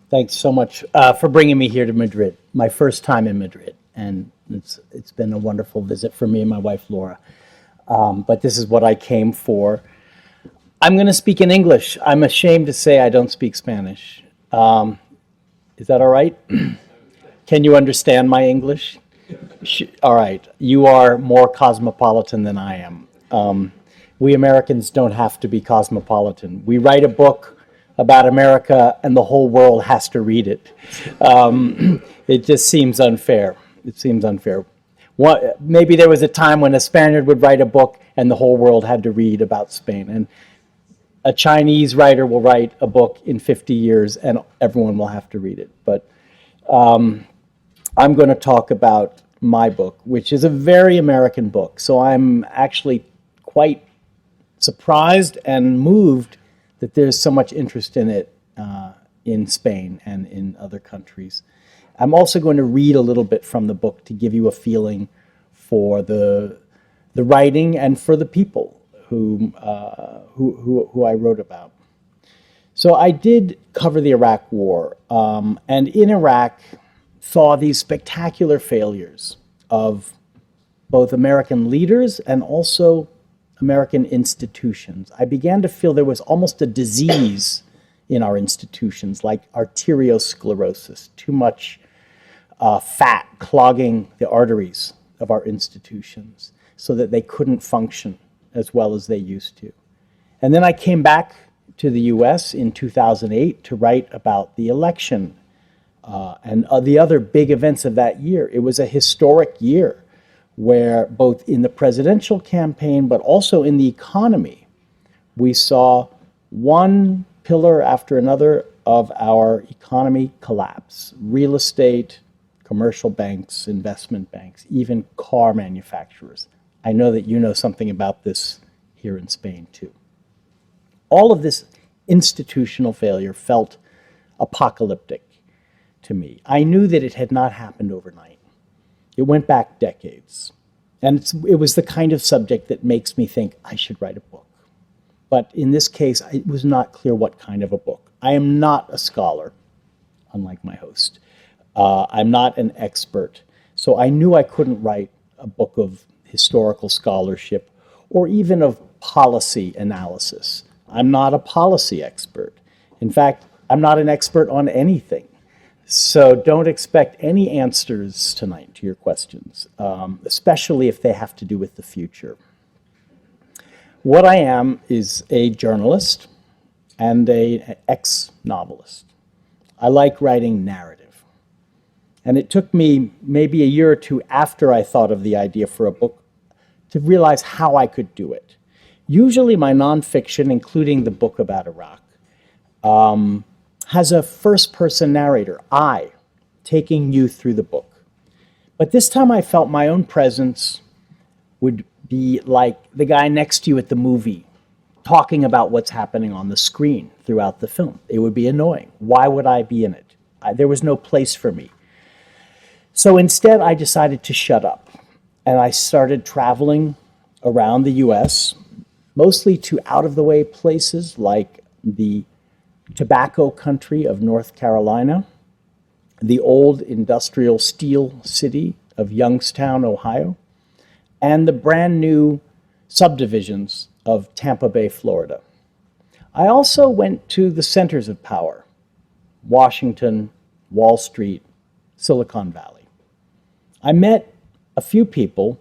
Thanks so much for bringing me here to Madrid. My first time in Madrid, and it's been a wonderful visit for me and my wife Laura. But this is what I came for. I'm going to speak in English. I'm ashamed to say I don't speak Spanish. Is that all right? Can you understand my English? All right. You are more cosmopolitan than I am. We Americans don't have to be cosmopolitan. We write a book about America and the whole world has to read it. It just seems unfair. It seems unfair. Maybe there was a time when a Spaniard would write a book and the whole world had to read about Spain. And a Chinese writer will write a book in 50 years and everyone will have to read it. But I'm going to talk about my book, which is a very American book. So I'm actually quite surprised and moved that there's so much interest in it in Spain and in other countries. I'm also going to read a little bit from the book to give you a feeling for the writing and for the people who I wrote about. So I did cover the Iraq War, and in Iraq saw these spectacular failures of both American leaders and also American institutions. I began to feel there was almost a disease in our institutions, like arteriosclerosis, too much fat clogging the arteries of our institutions so that they couldn't function as well as they used to. And then I came back to the US in 2008 to write about the election and the other big events of that year. It was a historic year where both in the presidential campaign, but also in the economy, we saw one pillar after another of our economy collapse. Real estate, commercial banks, investment banks, even car manufacturers. I know that you know something about this here in Spain too. All of this institutional failure felt apocalyptic to me. I knew that it had not happened overnight. It went back decades. And it was the kind of subject that makes me think I should write a book. But in this case, it was not clear what kind of a book. I am not a scholar, unlike my host. I'm not an expert. So I knew I couldn't write a book of historical scholarship or even of policy analysis. I'm not a policy expert. In fact, I'm not an expert on anything. So don't expect any answers tonight to your questions, especially if they have to do with the future. What I am is a journalist and an ex-novelist. I like writing narrative. And it took me maybe a year or two after I thought of the idea for a book to realize how I could do it. Usually my nonfiction, including the book about Iraq, has a first-person narrator, I, taking you through the book. But this time I felt my own presence would be like the guy next to you at the movie, talking about what's happening on the screen throughout the film. It would be annoying. Why would I be in it? There was no place for me. So instead, I decided to shut up. And I started traveling around the US, mostly to out-of-the-way places like the tobacco country of North Carolina, the old industrial steel city of Youngstown, Ohio, and the brand new subdivisions of Tampa Bay, Florida. I also went to the centers of power, Washington, Wall Street, Silicon Valley. I met a few people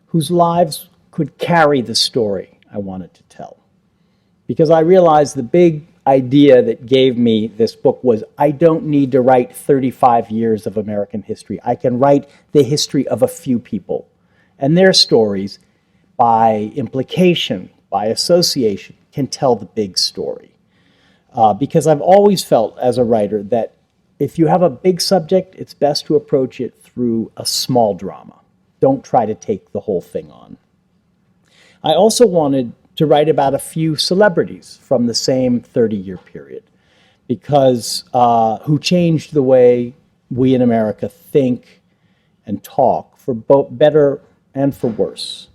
whose lives could carry the story I wanted to tell, because I realized the big idea that gave me this book was I don't need to write 35 years of American history. I can write the history of a few people and their stories by implication, by association, can tell the big story. Because I've always felt as a writer that if you have a big subject, it's best to approach it through a small drama. Don't try to take the whole thing on. I also wanted to write about a few celebrities from the same 30-year period, because who changed the way we in America think and talk, for both better and for worse.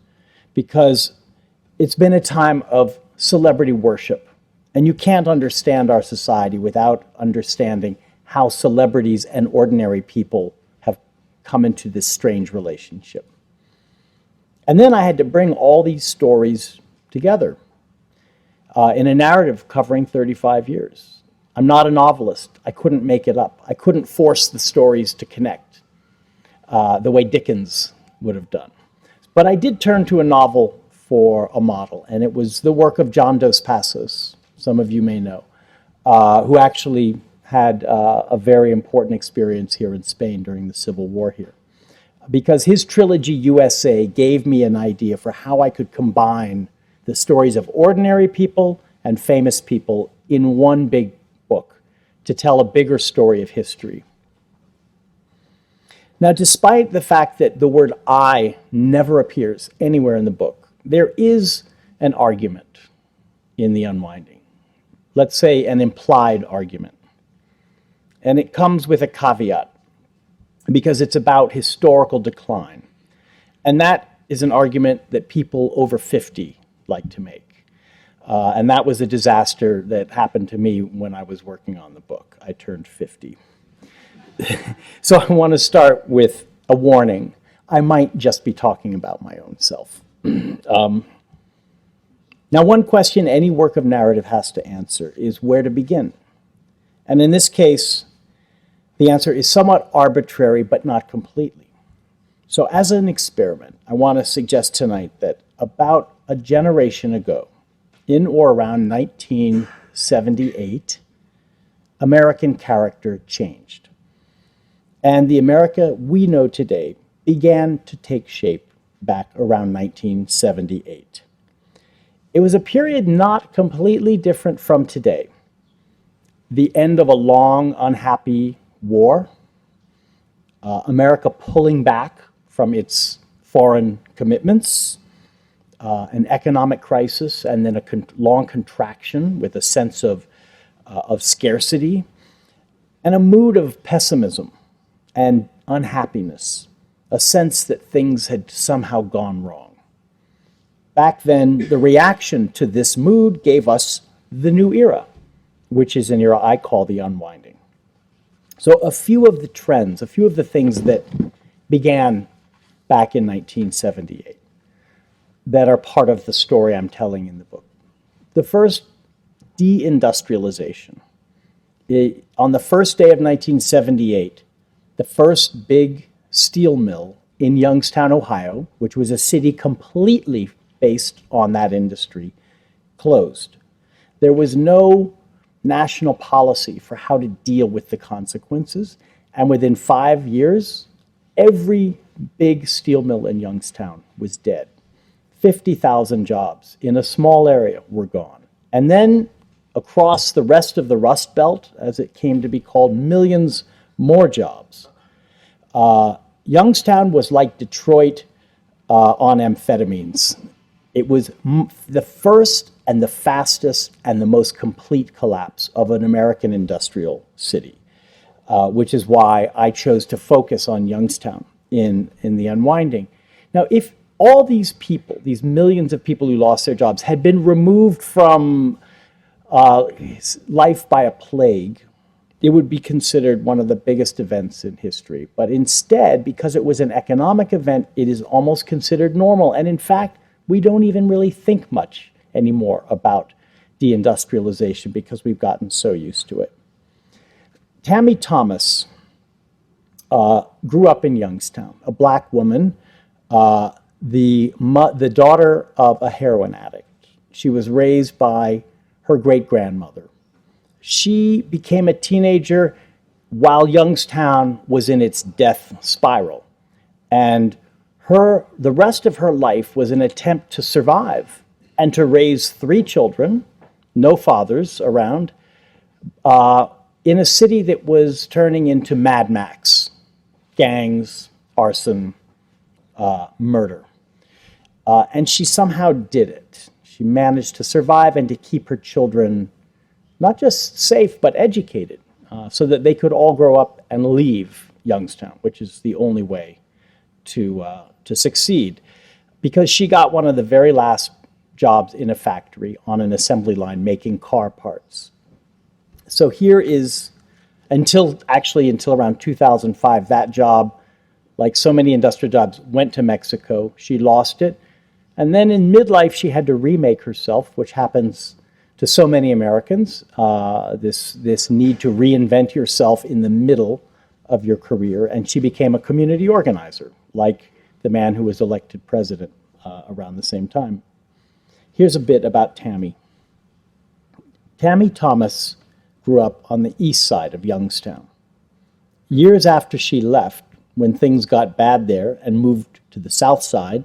Because it's been a time of celebrity worship, and you can't understand our society without understanding how celebrities and ordinary people have come into this strange relationship. And then I had to bring all these stories together in a narrative covering 35 years. I'm not a novelist. I couldn't make it up. I couldn't force the stories to connect the way Dickens would have done. But I did turn to a novel for a model, and it was the work of John Dos Passos, some of you may know, who actually had a very important experience here in Spain during the Civil War here. Because his trilogy USA gave me an idea for how I could combine the stories of ordinary people and famous people in one big book to tell a bigger story of history. Now, despite the fact that the word I never appears anywhere in the book, there is an argument in The Unwinding. Let's say an implied argument. And it comes with a caveat, because it's about historical decline. And that is an argument that people over 50 like to make. And that was a disaster that happened to me when I was working on the book. I turned 50. So I want to start with a warning. I might just be talking about my own self. Now, one question any work of narrative has to answer is where to begin. And in this case, the answer is somewhat arbitrary, but not completely. So as an experiment, I want to suggest tonight that about a generation ago, in or around 1978, American character changed. And the America we know today began to take shape back around 1978. It was a period not completely different from today. The end of a long, unhappy war, America pulling back from its foreign commitments, an economic crisis, and then a long contraction with a sense of scarcity, and a mood of pessimism and unhappiness, a sense that things had somehow gone wrong. Back then, the reaction to this mood gave us the new era, which is an era I call the unwinding. So a few of the trends, a few of the things that began back in 1978 that are part of the story I'm telling in the book. The first, deindustrialization. On the first day of 1978, the first big steel mill in Youngstown, Ohio, which was a city completely based on that industry, closed. There was no national policy for how to deal with the consequences, and within 5 years, every big steel mill in Youngstown was dead. 50,000 jobs in a small area were gone. And then across the rest of the Rust Belt, as it came to be called, millions more jobs. Youngstown was like Detroit on amphetamines. It was the first and the fastest and the most complete collapse of an American industrial city, which is why I chose to focus on Youngstown in The Unwinding. Now, if all these people, these millions of people who lost their jobs, had been removed from life by a plague, it would be considered one of the biggest events in history. But instead, because it was an economic event, it is almost considered normal. And in fact, we don't even really think much anymore about deindustrialization because we've gotten so used to it. Tammy Thomas grew up in Youngstown, a black woman, the daughter of a heroin addict. She was raised by her great-grandmother. She became a teenager while Youngstown was in its death spiral. And the rest of her life was an attempt to survive and to raise 3 children, no fathers around, in a city that was turning into Mad Max, gangs, arson, murder. And she somehow did it. She managed to survive and to keep her children not just safe, but educated, so that they could all grow up and leave Youngstown, which is the only way to succeed. Because she got one of the very last jobs in a factory on an assembly line making car parts. So here is until around 2005. That job, like so many industrial jobs, went to Mexico. She lost it. And then in midlife, she had to remake herself, which happens to so many Americans, this need to reinvent yourself in the middle of your career. And she became a community organizer, like the man who was elected president around the same time. Here's a bit about Tammy. Tammy Thomas grew up on the east side of Youngstown. Years after she left, when things got bad there, and moved to the south side,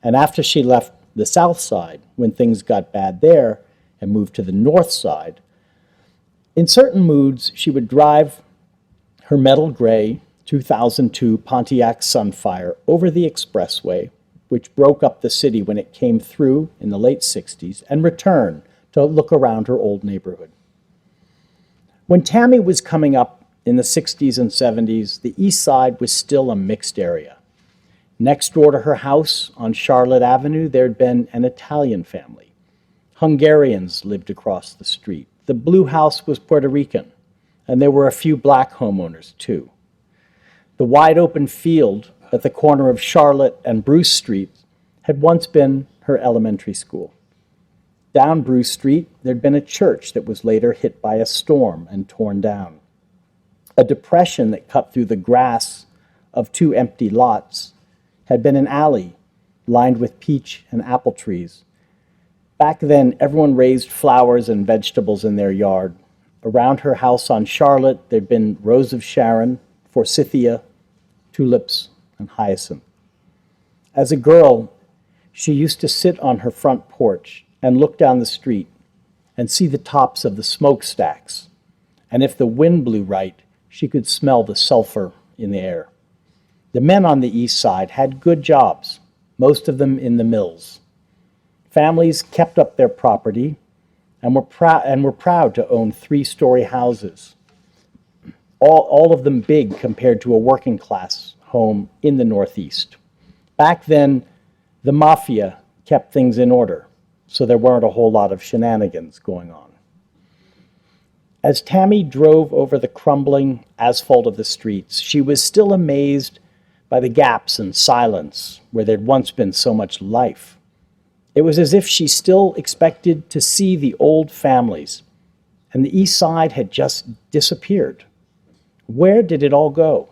and after she left the south side, when things got bad there, and moved to the north side, in certain moods, she would drive her metal gray 2002 Pontiac Sunfire over the expressway, which broke up the city when it came through in the late 60s, and return to look around her old neighborhood. When Tammy was coming up in the 60s and 70s, the east side was still a mixed area. Next door to her house on Charlotte Avenue, there'd been an Italian family. Hungarians lived across the street. The blue house was Puerto Rican, and there were a few black homeowners too. The wide open field at the corner of Charlotte and Bruce Street had once been her elementary school. Down Bruce Street, there'd been a church that was later hit by a storm and torn down. A depression that cut through the grass of two empty lots had been an alley lined with peach and apple trees. Back then, everyone raised flowers and vegetables in their yard. Around her house on Charlotte, there'd been Rose of Sharon, forsythia, tulips, and hyacinth. As a girl, she used to sit on her front porch and look down the street and see the tops of the smokestacks. And if the wind blew right, she could smell the sulfur in the air. The men on the east side had good jobs, most of them in the mills. Families kept up their property and were proud to own three-story houses, all of them big compared to a working class home in the Northeast. Back then, the mafia kept things in order, so there weren't a whole lot of shenanigans going on. As Tammy drove over the crumbling asphalt of the streets, she was still amazed by the gaps and silence where there'd once been so much life. It was as if she still expected to see the old families, and the east side had just disappeared. Where did it all go?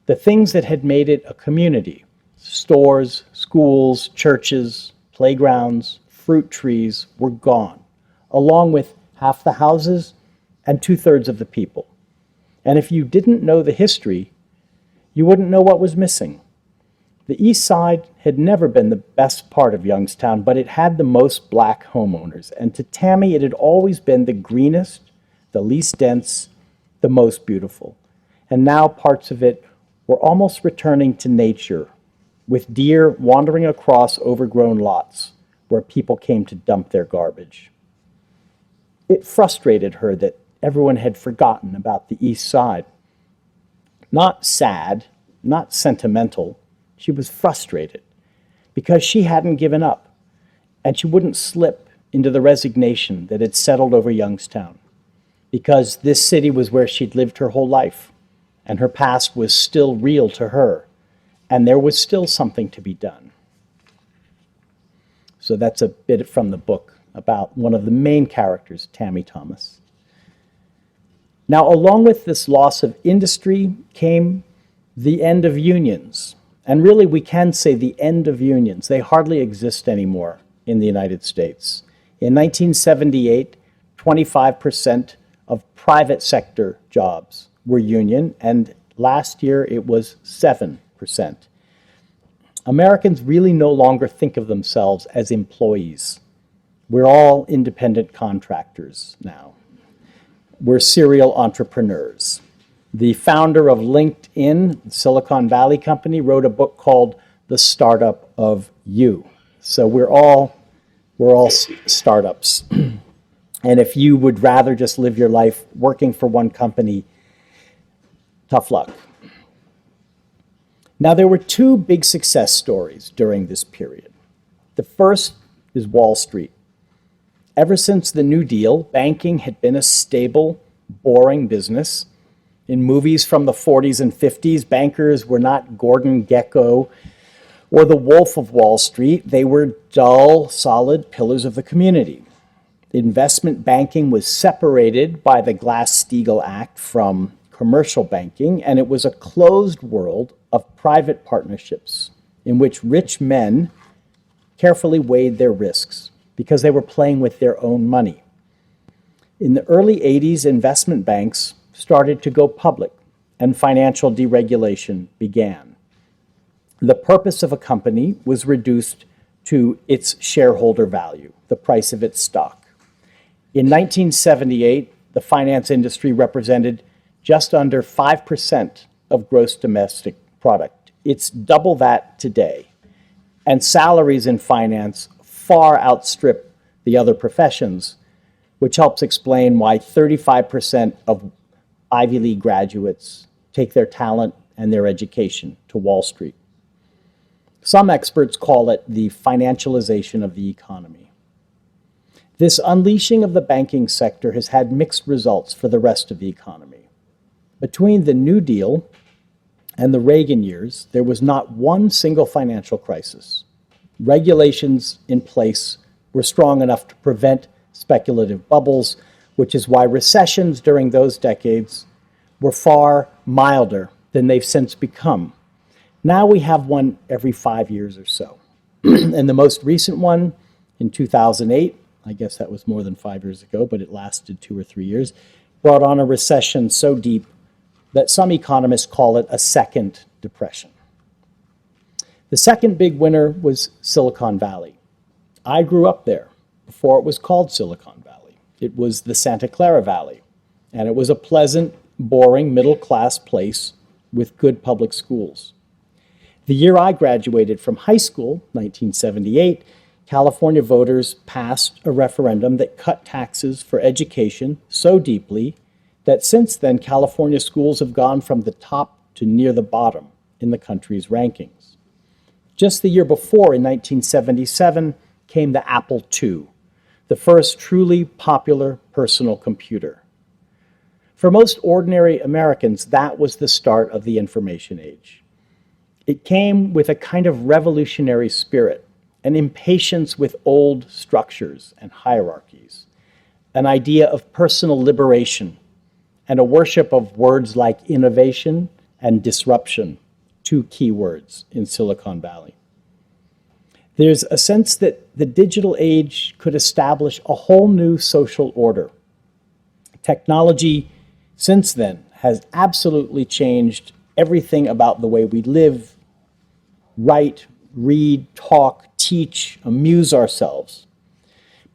The things that had made it a community, stores, schools, churches, playgrounds, fruit trees, were gone, along with half the houses and 2/3 of the people. And if you didn't know the history, you wouldn't know what was missing. The east side had never been the best part of Youngstown, but it had the most black homeowners. And to Tammy, it had always been the greenest, the least dense, the most beautiful. And now parts of it were almost returning to nature, with deer wandering across overgrown lots where people came to dump their garbage. It frustrated her that everyone had forgotten about the east side. Not sad, not sentimental. She was frustrated because she hadn't given up, and she wouldn't slip into the resignation that had settled over Youngstown, because this city was where she'd lived her whole life, and her past was still real to her, and there was still something to be done. So that's a bit from the book about one of the main characters, Tammy Thomas. Now, along with this loss of industry came the end of unions. And really, we can say the end of unions. They hardly exist anymore in the United States. In 1978, 25% of private sector jobs were union, and last year it was 7%. Americans really no longer think of themselves as employees. We're all independent contractors now. We're serial entrepreneurs. The founder of LinkedIn, Silicon Valley company, wrote a book called The Startup of You. So we're all startups. And if you would rather just live your life working for one company, tough luck. Now, there were two big success stories during this period. The first is Wall Street. Ever since the New Deal, banking had been a stable, boring business. In movies from the 40s and 50s, bankers were not Gordon Gekko or the Wolf of Wall Street. They were dull, solid pillars of the community. Investment banking was separated by the Glass-Steagall Act from commercial banking, and it was a closed world of private partnerships in which rich men carefully weighed their risks because they were playing with their own money. In the early 80s, investment banks started to go public, and financial deregulation began. The purpose of a company was reduced to its shareholder value, the price of its stock. In 1978, the finance industry represented just under 5% of gross domestic product. It's double that today. And salaries in finance far outstrip the other professions, which helps explain why 35% of Ivy League graduates take their talent and their education to Wall Street. Some experts call it the financialization of the economy. This unleashing of the banking sector has had mixed results for the rest of the economy. Between the New Deal and the Reagan years, there was not one single financial crisis. Regulations in place were strong enough to prevent speculative bubbles, which is why recessions during those decades were far milder than they've since become. Now we have one every 5 years or so. And the most recent one in 2008, I guess that was more than 5 years ago, but it lasted 2 or 3 years, brought on a recession so deep that some economists call it a second depression. The second big winner was Silicon Valley. I grew up there before it was called Silicon Valley. It was the Santa Clara Valley, and it was a pleasant, boring, middle-class place with good public schools. The year I graduated from high school, 1978, California voters passed a referendum that cut taxes for education so deeply that since then, California schools have gone from the top to near the bottom in the country's rankings. Just the year before, in 1977, came the Apple II, the first truly popular personal computer. For most ordinary Americans, that was the start of the information age. It came with a kind of revolutionary spirit, an impatience with old structures and hierarchies, an idea of personal liberation, and a worship of words like innovation and disruption, two key words in Silicon Valley. There's a sense that the digital age could establish a whole new social order. Technology, since then, has absolutely changed everything about the way we live, write, read, talk, teach, amuse ourselves.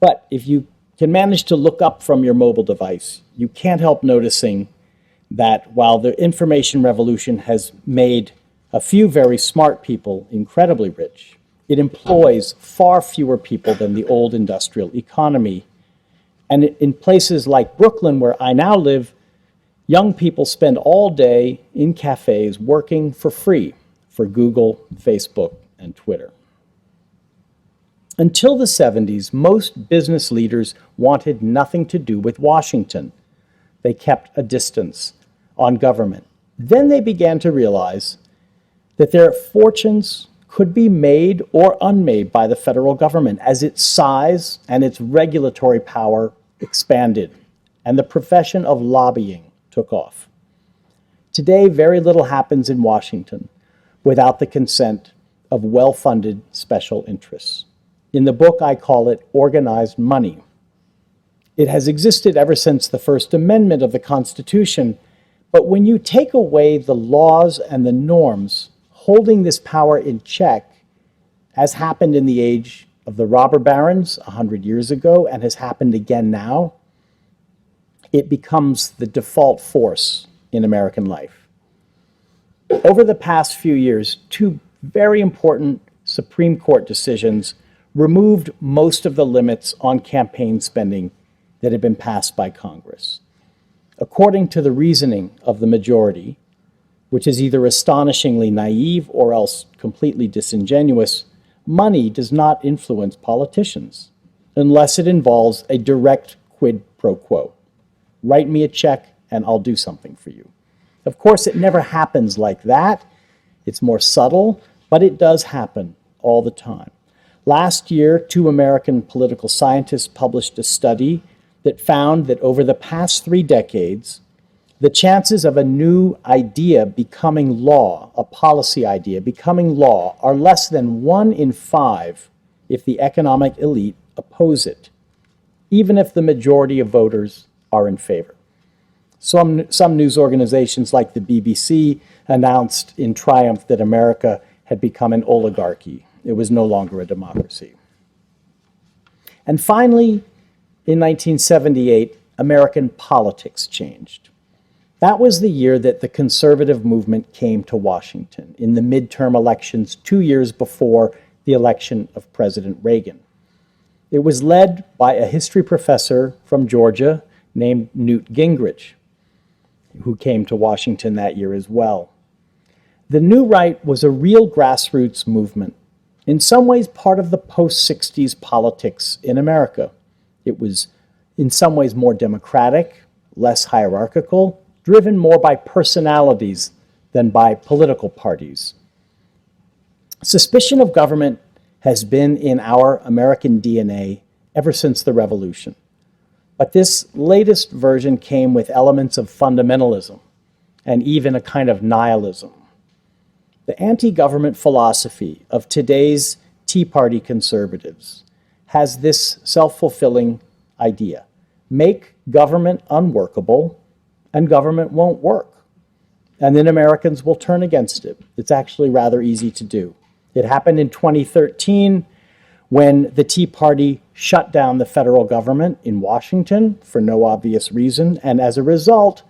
But if you can manage to look up from your mobile device, you can't help noticing that while the information revolution has made a few very smart people incredibly rich, it employs far fewer people than the old industrial economy. And in places like Brooklyn, where I now live, young people spend all day in cafes working for free for Google, Facebook, and Twitter. Until the 70s, most business leaders wanted nothing to do with Washington. They kept a distance on government. Then they began to realize that their fortunes could be made or unmade by the federal government as its size and its regulatory power expanded, and the profession of lobbying took off. Today, very little happens in Washington without the consent of well-funded special interests. In the book, I call it organized money. It has existed ever since the First Amendment of the Constitution, but when you take away the laws and the norms holding this power in check, as happened in the age of the robber barons 100 years ago and has happened again now, it becomes the default force in American life. Over the past few years, two very important Supreme Court decisions removed most of the limits on campaign spending that had been passed by Congress. According to the reasoning of the majority, which is either astonishingly naive or else completely disingenuous, money does not influence politicians unless it involves a direct quid pro quo. Write me a check and I'll do something for you. Of course, it never happens like that. It's more subtle, but it does happen all the time. Last year, 2 American political scientists published a study that found that over the past 3 decades, the chances of a new idea becoming law, a policy idea becoming law, are less than 1 in 5 if the economic elite oppose it, even if the majority of voters are in favor. Some news organizations like the BBC announced in triumph that America had become an oligarchy. It was no longer a democracy. And finally, in 1978, American politics changed. That was the year that the conservative movement came to Washington in the midterm elections 2 years before the election of President Reagan. It was led by a history professor from Georgia named Newt Gingrich, who came to Washington that year as well. The New Right was a real grassroots movement, in some ways part of the post-60s politics in America. It was in some ways more democratic, less hierarchical, driven more by personalities than by political parties. Suspicion of government has been in our American DNA ever since the Revolution. But this latest version came with elements of fundamentalism and even a kind of nihilism. The anti-government philosophy of today's Tea Party conservatives has this self-fulfilling idea: make government unworkable and government won't work. And then Americans will turn against it. It's actually rather easy to do. It happened in 2013 when the Tea Party shut down the federal government in Washington for no obvious reason. And as a result,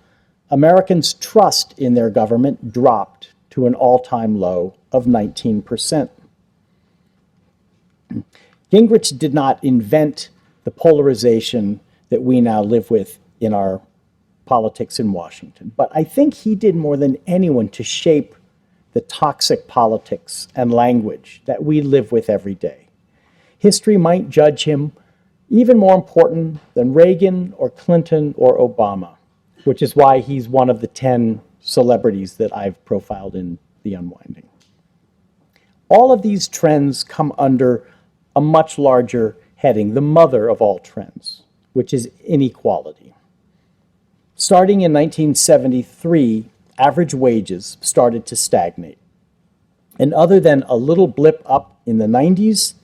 Americans' trust in their government dropped to an all-time low of 19%. Gingrich did not invent the polarization that we now live with in our politics in Washington, but I think he did more than anyone to shape the toxic politics and language that we live with every day. History might judge him even more important than Reagan or Clinton or Obama, which is why he's one of the 10 celebrities that I've profiled in The Unwinding. All of these trends come under a much larger heading, the mother of all trends, which is inequality. Starting in 1973, average wages started to stagnate. And other than a little blip up in the 90s,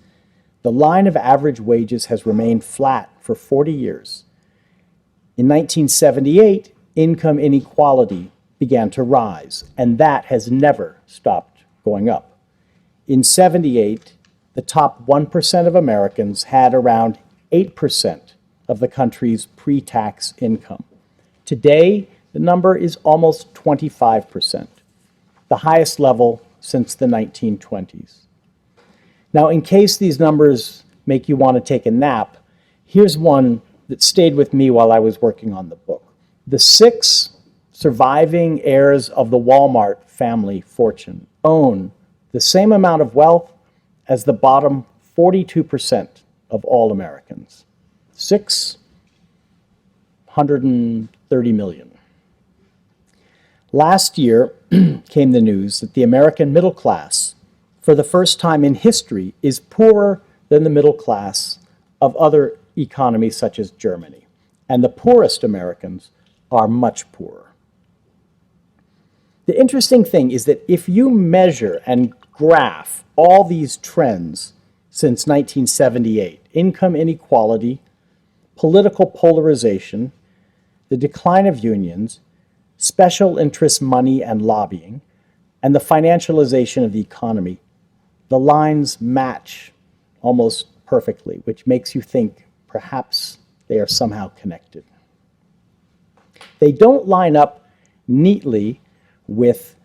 the line of average wages has remained flat for 40 years. In 1978, income inequality began to rise, and that has never stopped going up. In 78, the top 1% of Americans had around 8% of the country's pre-tax income. Today, the number is almost 25%, the highest level since the 1920s. Now, in case these numbers make you want to take a nap, here's one that stayed with me while I was working on the book. The 6 surviving heirs of the Walmart family fortune own the same amount of wealth as the bottom 42% of all Americans. 630 million. Last year came the news that the American middle class, for the first time in history, is poorer than the middle class of other economies such as Germany. And the poorest Americans are much poorer. The interesting thing is that if you measure and graph all these trends since 1978, income inequality, political polarization, the decline of unions, special interest money and lobbying, and the financialization of the economy, the lines match almost perfectly, which makes you think perhaps they are somehow connected. They don't line up neatly with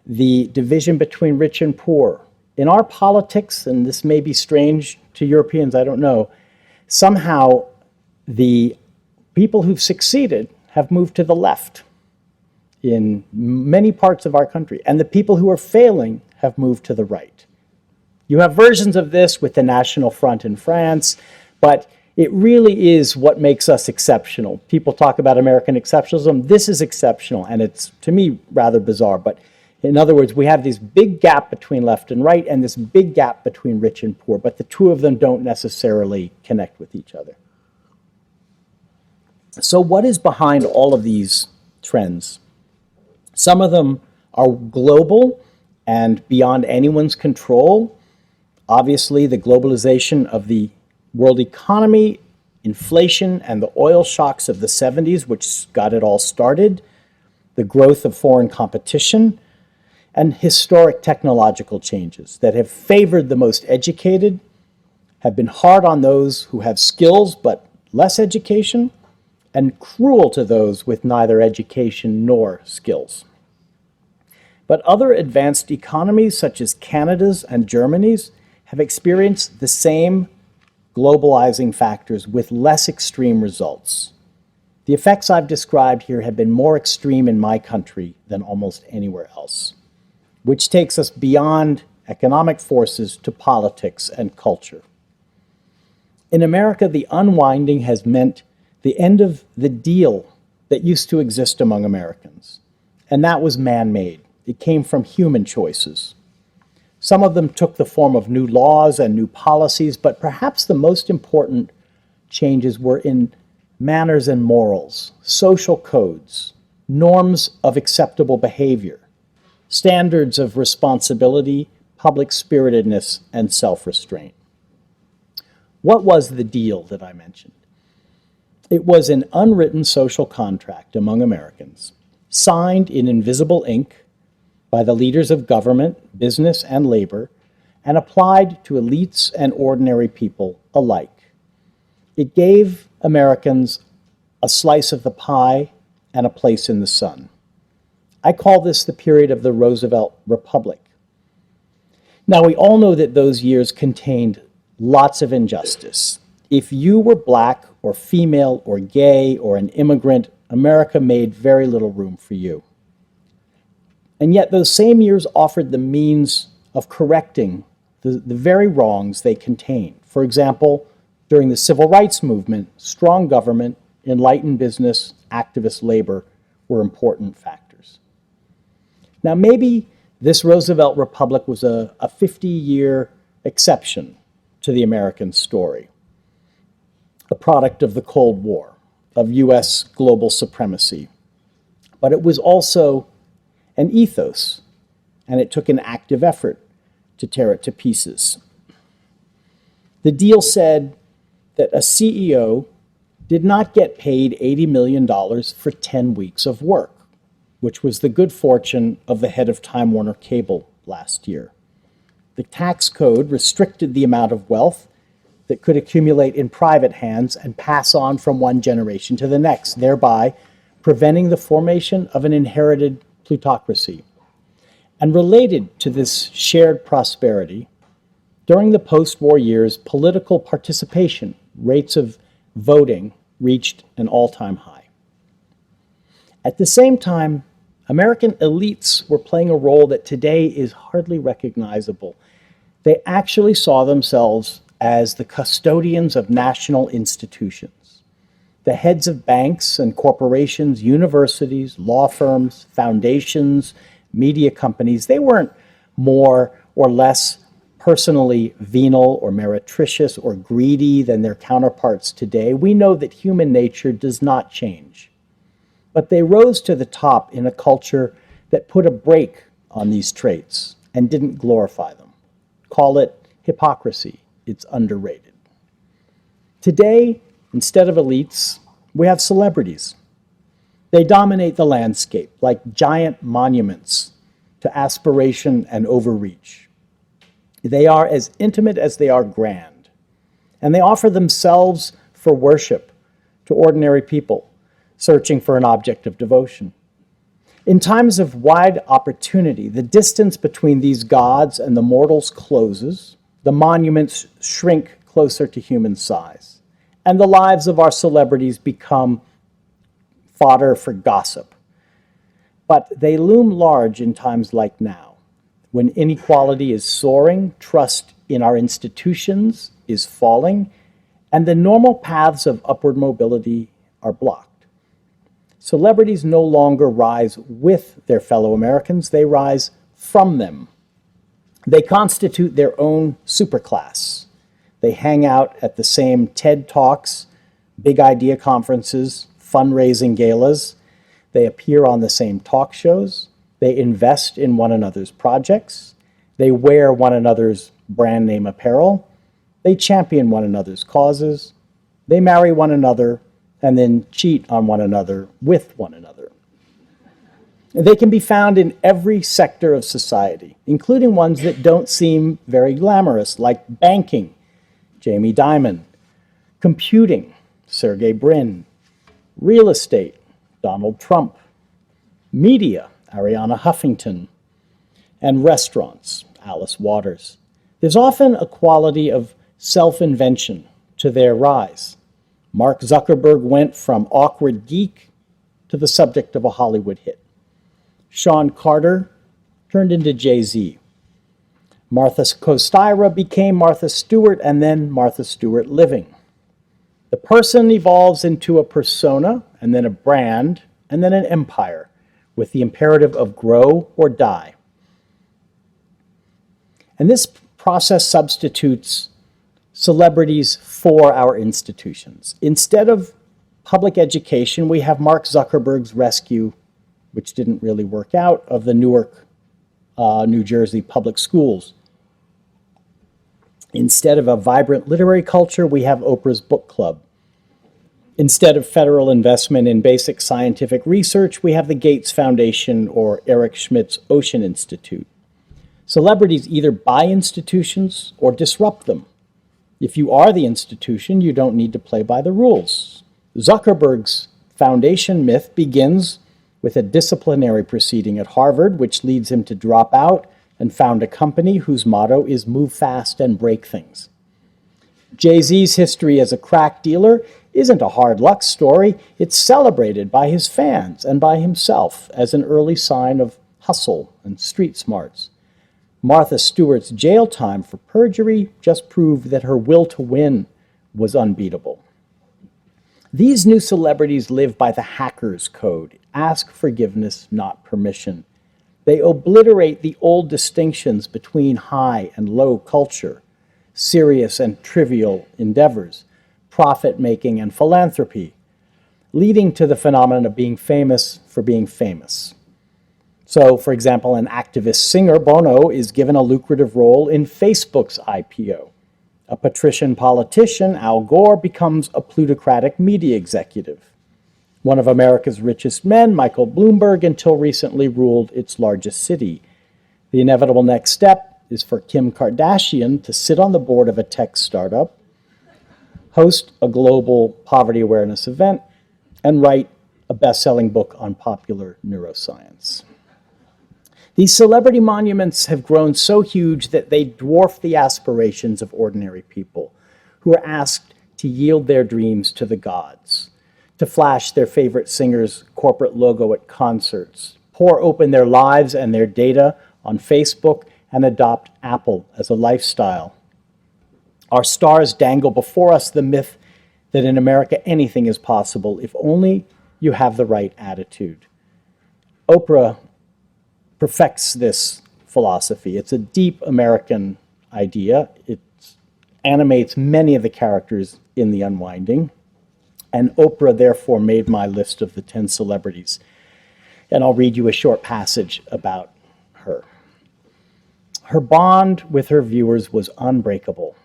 the division between rich and poor. In our politics, and this may be strange to Europeans, I don't know, somehow the people who've succeeded have moved to the left in many parts of our country, and the people who are failing have moved to the right. You have versions of this with the National Front in France, but It really is what makes us exceptional. People talk about American exceptionalism. This is exceptional, and it's, to me, rather bizarre. But in other words, we have this big gap between left and right and this big gap between rich and poor, but the two of them don't necessarily connect with each other. So what is behind all of these trends? Some of them are global and beyond anyone's control. Obviously, the globalization of the world economy, inflation, and the oil shocks of the 70s, which got it all started, the growth of foreign competition, and historic technological changes that have favored the most educated, have been hard on those who have skills but less education, and cruel to those with neither education nor skills. But other advanced economies, such as Canada's and Germany's, have experienced the same globalizing factors with less extreme results. The effects I've described here have been more extreme in my country than almost anywhere else, which takes us beyond economic forces to politics and culture. In America, the unwinding has meant the end of the deal that used to exist among Americans, and that was man-made. It came from human choices. Some of them took the form of new laws and new policies, but perhaps the most important changes were in manners and morals, social codes, norms of acceptable behavior, standards of responsibility, public spiritedness, and self-restraint. What was the deal that I mentioned? It was an unwritten social contract among Americans, signed in invisible ink by the leaders of government, business, and labor, and applied to elites and ordinary people alike. It gave Americans a slice of the pie and a place in the sun. I call this the period of the Roosevelt Republic. Now, we all know that those years contained lots of injustice. If you were black or female or gay or an immigrant, America made very little room for you. And yet those same years offered the means of correcting the very wrongs they contained. For example, during the civil rights movement, strong government, enlightened business, activist labor were important factors. Now, maybe this Roosevelt Republic was a 50-year exception to the American story, a product of the Cold War, of U.S. global supremacy. But it was also an ethos, and it took an active effort to tear it to pieces. The deal said that a CEO did not get paid $80 million for 10 weeks of work, which was the good fortune of the head of Time Warner Cable last year. The tax code restricted the amount of wealth that could accumulate in private hands and pass on from one generation to the next, thereby preventing the formation of an inherited plutocracy. And related to this shared prosperity, during the post-war years, political participation, rates of voting, reached an all-time high. At the same time, American elites were playing a role that today is hardly recognizable. They actually saw themselves as the custodians of national institutions. The heads of banks and corporations, universities, law firms, foundations, media companies, they weren't more or less personally venal or meretricious or greedy than their counterparts today. We know that human nature does not change. But they rose to the top in a culture that put a brake on these traits and didn't glorify them. Call it hypocrisy. It's underrated. Today, instead of elites, we have celebrities. They dominate the landscape like giant monuments to aspiration and overreach. They are as intimate as they are grand, and they offer themselves for worship to ordinary people searching for an object of devotion. In times of wide opportunity, the distance between these gods and the mortals closes, the monuments shrink closer to human size, and the lives of our celebrities become fodder for gossip. But they loom large in times like now, when inequality is soaring, trust in our institutions is falling, and the normal paths of upward mobility are blocked. Celebrities no longer rise with their fellow Americans, they rise from them. They constitute their own superclass. They hang out at the same TED Talks, big idea conferences, fundraising galas. They appear on the same talk shows. They invest in one another's projects. They wear one another's brand name apparel. They champion one another's causes. They marry one another and then cheat on one another with one another. They can be found in every sector of society, including ones that don't seem very glamorous, like banking, Jamie Dimon, computing, Sergey Brin, real estate, Donald Trump, media, Arianna Huffington, and restaurants, Alice Waters. There's often a quality of self-invention to their rise. Mark Zuckerberg went from awkward geek to the subject of a Hollywood hit. Sean Carter turned into Jay-Z. Martha Kostyra became Martha Stewart and then Martha Stewart Living. The person evolves into a persona and then a brand and then an empire with the imperative of grow or die. And this process substitutes celebrities for our institutions. Instead of public education, we have Mark Zuckerberg's rescue, which didn't really work out, of the Newark, New Jersey public schools. Instead of a vibrant literary culture, we have Oprah's book club. Instead of federal investment in basic scientific research, we have the Gates Foundation or Eric Schmidt's Ocean Institute. Celebrities either buy institutions or disrupt them. If you are the institution, you don't need to play by the rules. Zuckerberg's foundation myth begins with a disciplinary proceeding at Harvard, which leads him to drop out and found a company whose motto is move fast and break things. Jay-Z's history as a crack dealer isn't a hard luck story. It's celebrated by his fans and by himself as an early sign of hustle and street smarts. Martha Stewart's jail time for perjury just proved that her will to win was unbeatable. These new celebrities live by the hacker's code. Ask forgiveness, not permission. They obliterate the old distinctions between high and low culture, serious and trivial endeavors, profit-making and philanthropy, leading to the phenomenon of being famous for being famous. So, for example, an activist singer, Bono, is given a lucrative role in Facebook's IPO. A patrician politician, Al Gore, becomes a plutocratic media executive. One of America's richest men, Michael Bloomberg, until recently ruled its largest city. The inevitable next step is for Kim Kardashian to sit on the board of a tech startup, host a global poverty awareness event, and write a best-selling book on popular neuroscience. These celebrity monuments have grown so huge that they dwarf the aspirations of ordinary people who are asked to yield their dreams to the gods, to flash their favorite singer's corporate logo at concerts, pour open their lives and their data on Facebook, and adopt Apple as a lifestyle. Our stars dangle before us the myth that in America anything is possible if only you have the right attitude. Oprah perfects this philosophy. It's a deep American idea. It animates many of the characters in The Unwinding. And Oprah, therefore, made my list of the 10 celebrities. And I'll read you a short passage about her. Her bond with her viewers was unbreakable.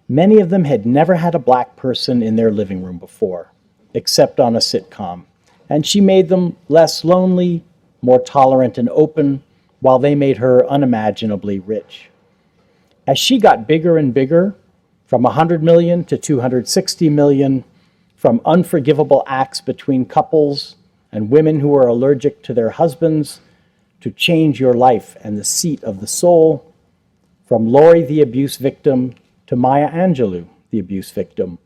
Many of them had never had a black person in their living room before, except on a sitcom. And she made them less lonely, more tolerant and open, while they made her unimaginably rich. As she got bigger and bigger, from 100 million to 260 million, from unforgivable acts between couples and women who are allergic to their husbands, to Change Your Life and the Seat of the Soul, from Lori the abuse victim to Maya Angelou, the abuse victim,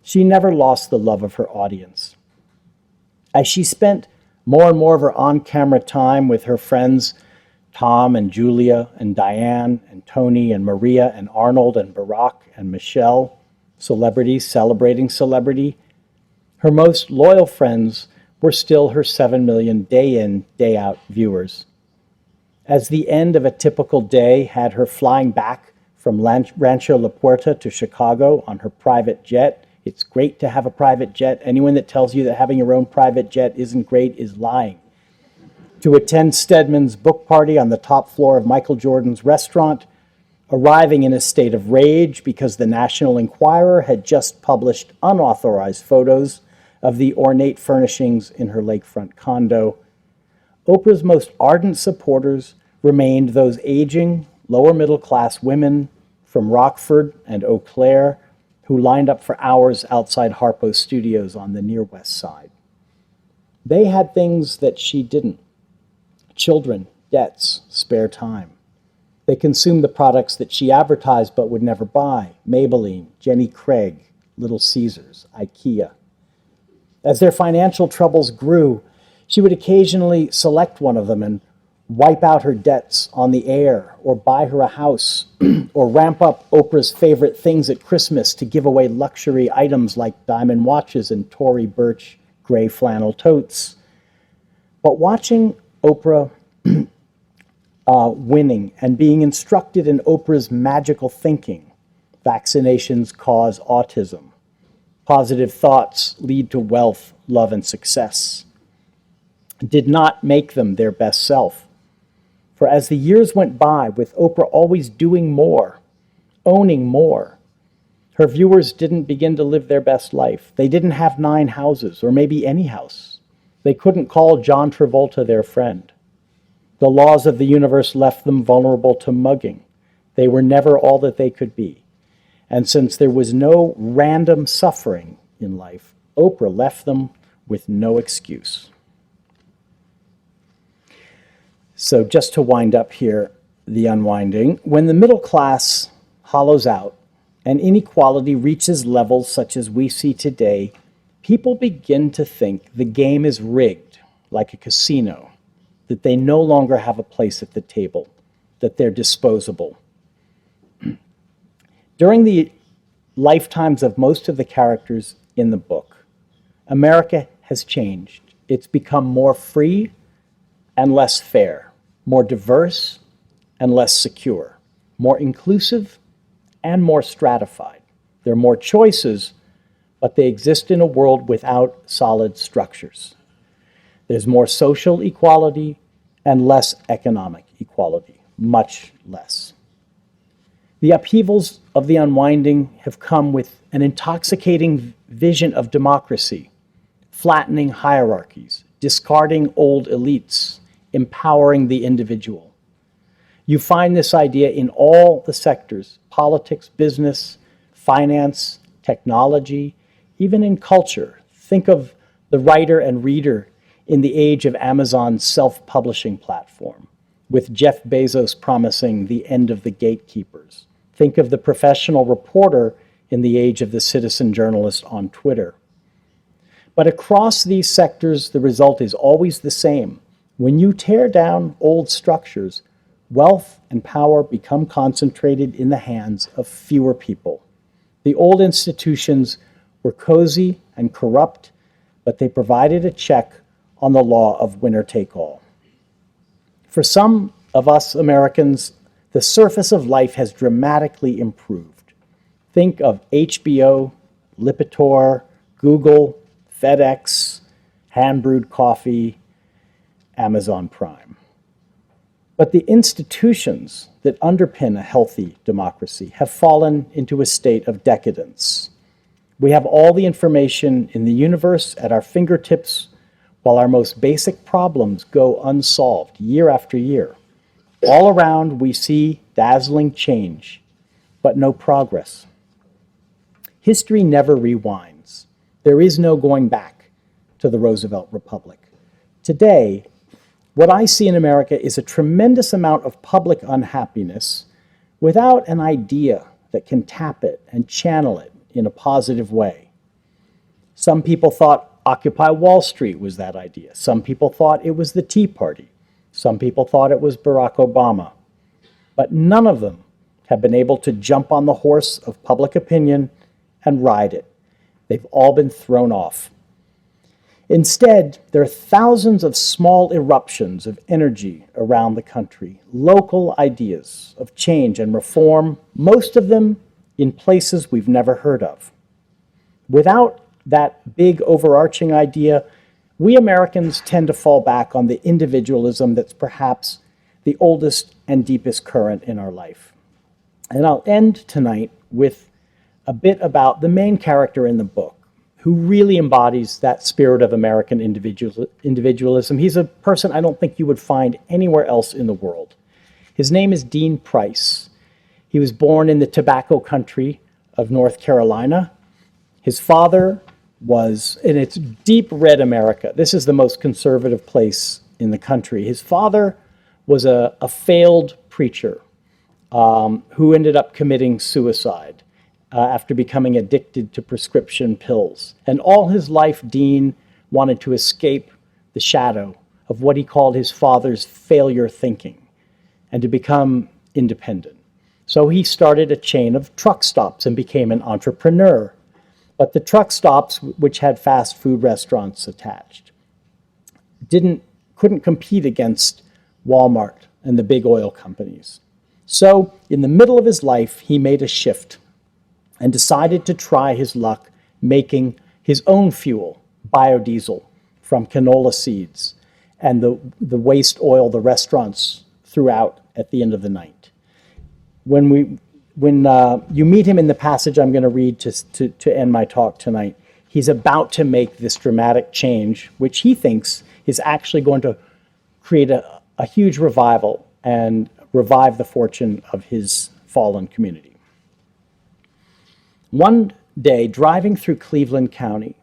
she never lost the love of her audience. As she spent more and more of her on-camera time with her friends Tom and Julia and Diane and Tony and Maria and Arnold and Barack and Michelle celebrity celebrating celebrity, her most loyal friends were still her 7 million day in, day out viewers. As the end of a typical day had her flying back from Rancho La Puerta to Chicago on her private jet. It's great to have a private jet. Anyone that tells you that having your own private jet isn't great is lying. To attend Stedman's book party on the top floor of Michael Jordan's restaurant, arriving in a state of rage because the National Enquirer had just published unauthorized photos of the ornate furnishings in her lakefront condo. Oprah's most ardent supporters remained those aging, lower-middle-class women from Rockford and Eau Claire who lined up for hours outside Harpo's studios on the near West Side. They had things that she didn't: children, debts, spare time. They consumed the products that she advertised but would never buy: Maybelline, Jenny Craig, Little Caesars, IKEA. As their financial troubles grew, she would occasionally select one of them and wipe out her debts on the air, or buy her a house, or ramp up Oprah's favorite things at Christmas to give away luxury items like diamond watches and Tory Burch gray flannel totes. But watching Oprah winning and being instructed in Oprah's magical thinking, vaccinations cause autism, positive thoughts lead to wealth, love, and success, did not make them their best self. For as the years went by, with Oprah always doing more, owning more, her viewers didn't begin to live their best life. They didn't have 9 houses, or maybe any house. They couldn't call John Travolta their friend. The laws of the universe left them vulnerable to mugging. They were never all that they could be. And since there was no random suffering in life, Oprah left them with no excuse. So just to wind up here, the unwinding, when the middle class hollows out and inequality reaches levels such as we see today, people begin to think the game is rigged, like a casino, that they no longer have a place at the table, that they're disposable. During the lifetimes of most of the characters in the book, America has changed. It's become more free and less fair, more diverse and less secure, more inclusive and more stratified. There are more choices, but they exist in a world without solid structures. There's more social equality and less economic equality, much less. The upheavals of the unwinding have come with an intoxicating vision of democracy, flattening hierarchies, discarding old elites, empowering the individual. You find this idea in all the sectors: politics, business, finance, technology, even in culture. Think of the writer and reader in the age of Amazon's self-publishing platform, with Jeff Bezos promising the end of the gatekeepers. Think of the professional reporter in the age of the citizen journalist on Twitter. But across these sectors, the result is always the same. When you tear down old structures, wealth and power become concentrated in the hands of fewer people. The old institutions were cozy and corrupt, but they provided a check on the law of winner take all. For some of us Americans, the surface of life has dramatically improved. Think of HBO, Lipitor, Google, FedEx, hand-brewed coffee, Amazon Prime. But the institutions that underpin a healthy democracy have fallen into a state of decadence. We have all the information in the universe at our fingertips, while our most basic problems go unsolved year after year. All around, we see dazzling change, but no progress. History never rewinds. There is no going back to the Roosevelt Republic. Today, what I see in America is a tremendous amount of public unhappiness without an idea that can tap it and channel it in a positive way. Some people thought Occupy Wall Street was that idea. Some people thought it was the Tea Party. Some people thought it was Barack Obama. But none of them have been able to jump on the horse of public opinion and ride it. They've all been thrown off. Instead, there are thousands of small eruptions of energy around the country, local ideas of change and reform, most of them in places we've never heard of. Without that big overarching idea, we Americans tend to fall back on the individualism that's perhaps the oldest and deepest current in our life. And I'll end tonight with a bit about the main character in the book, who really embodies that spirit of American individualism. He's a person I don't think you would find anywhere else in the world. His name is Dean Price. He was born in the tobacco country of North Carolina. His father was, and it's deep red America. This is the most conservative place in the country. His father was a failed preacher who ended up committing suicide after becoming addicted to prescription pills. And all his life, Dean wanted to escape the shadow of what he called his father's failure thinking and to become independent. So he started a chain of truck stops and became an entrepreneur. But the truck stops, which had fast food restaurants attached, couldn't compete against Walmart and the big oil companies. So in the middle of his life, he made a shift and decided to try his luck making his own fuel, biodiesel, from canola seeds and the waste oil the restaurants threw out at the end of the night. When you meet him in the passage I'm going to read to end my talk tonight, he's about to make this dramatic change, which he thinks is actually going to create a huge revival and revive the fortune of his fallen community. One day, driving through Cleveland County,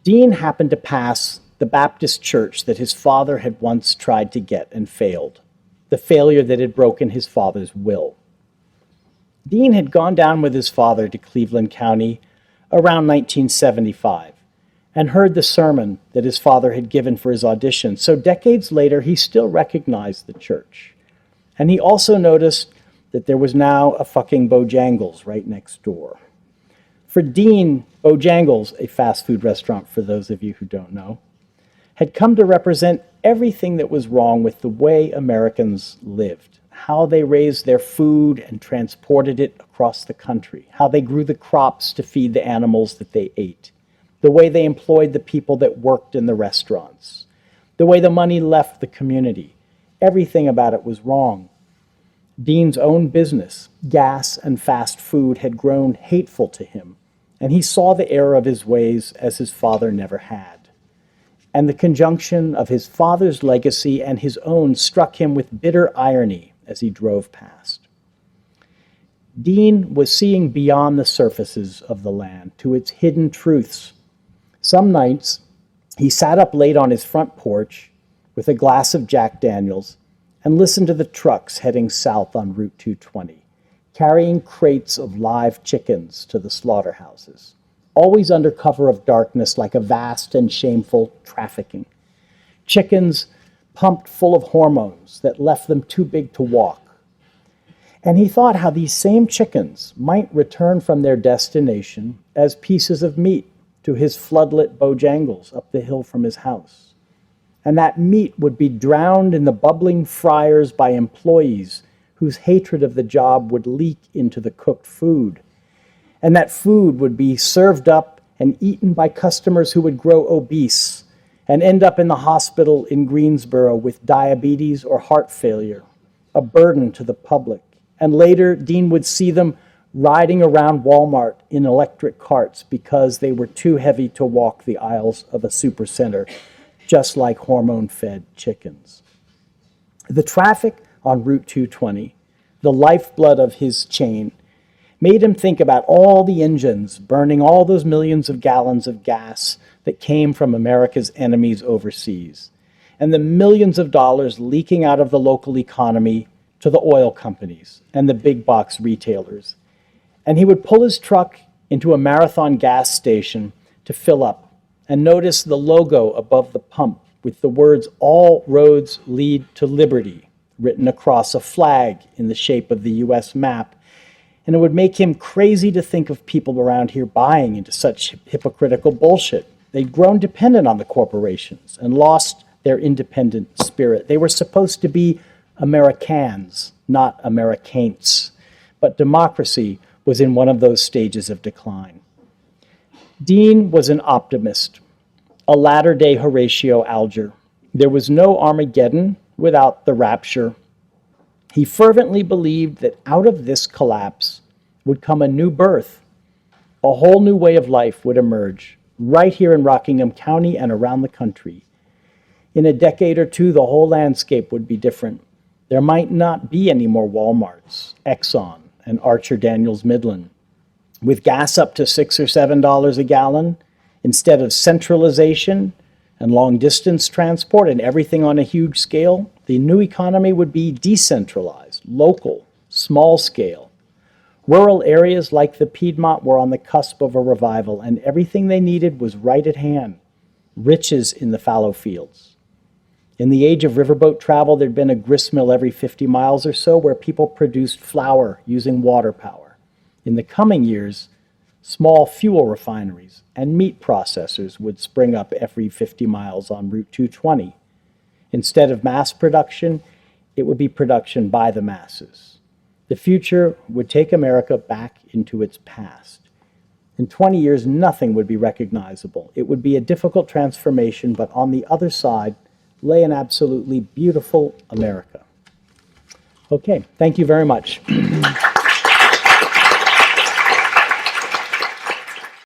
Dean happened to pass the Baptist church that his father had once tried to get and failed, the failure that had broken his father's will. Dean had gone down with his father to Cleveland County around 1975 and heard the sermon that his father had given for his audition. So decades later, he still recognized the church. And he also noticed that there was now a fucking Bojangles right next door. For Dean, Bojangles, a fast food restaurant for those of you who don't know, had come to represent everything that was wrong with the way Americans lived, how they raised their food and transported it across the country, how they grew the crops to feed the animals that they ate, the way they employed the people that worked in the restaurants, the way the money left the community. Everything about it was wrong. Dean's own business, gas and fast food, had grown hateful to him, and he saw the error of his ways as his father never had. And the conjunction of his father's legacy and his own struck him with bitter irony as he drove past. Dean was seeing beyond the surfaces of the land to its hidden truths. Some nights, he sat up late on his front porch with a glass of Jack Daniels and listened to the trucks heading south on Route 220, carrying crates of live chickens to the slaughterhouses, always under cover of darkness like a vast and shameful trafficking. Chickens pumped full of hormones that left them too big to walk. And he thought how these same chickens might return from their destination as pieces of meat to his floodlit Bojangles up the hill from his house. And that meat would be drowned in the bubbling fryers by employees whose hatred of the job would leak into the cooked food. And that food would be served up and eaten by customers who would grow obese and end up in the hospital in Greensboro with diabetes or heart failure, a burden to the public. And later, Dean would see them riding around Walmart in electric carts because they were too heavy to walk the aisles of a supercenter, just like hormone-fed chickens. The traffic on Route 220, the lifeblood of his chain, made him think about all the engines burning all those millions of gallons of gas that came from America's enemies overseas, and the millions of dollars leaking out of the local economy to the oil companies and the big box retailers. And he would pull his truck into a Marathon gas station to fill up and notice the logo above the pump with the words, "All roads lead to liberty," written across a flag in the shape of the U.S. map. And it would make him crazy to think of people around here buying into such hypocritical bullshit. They'd grown dependent on the corporations and lost their independent spirit. They were supposed to be Americans, not Americains. But democracy was in one of those stages of decline. Dean was an optimist, a latter-day Horatio Alger. There was no Armageddon without the rapture. He fervently believed that out of this collapse would come a new birth. A whole new way of life would emerge, right here in Rockingham County and around the country. In a decade or two, the whole landscape would be different. There might not be any more Walmarts, Exxon, and Archer Daniels Midland. With gas up to $6 or $7 a gallon, instead of centralization and long-distance transport and everything on a huge scale, the new economy would be decentralized, local, small scale. Rural areas like the Piedmont were on the cusp of a revival, and everything they needed was right at hand, riches in the fallow fields. In the age of riverboat travel, there'd been a gristmill every 50 miles or so where people produced flour using water power. In the coming years, small fuel refineries and meat processors would spring up every 50 miles on Route 220. Instead of mass production, it would be production by the masses. The future would take America back into its past. In 20 years, nothing would be recognizable. It would be a difficult transformation, but on the other side lay an absolutely beautiful America. Okay, thank you very much.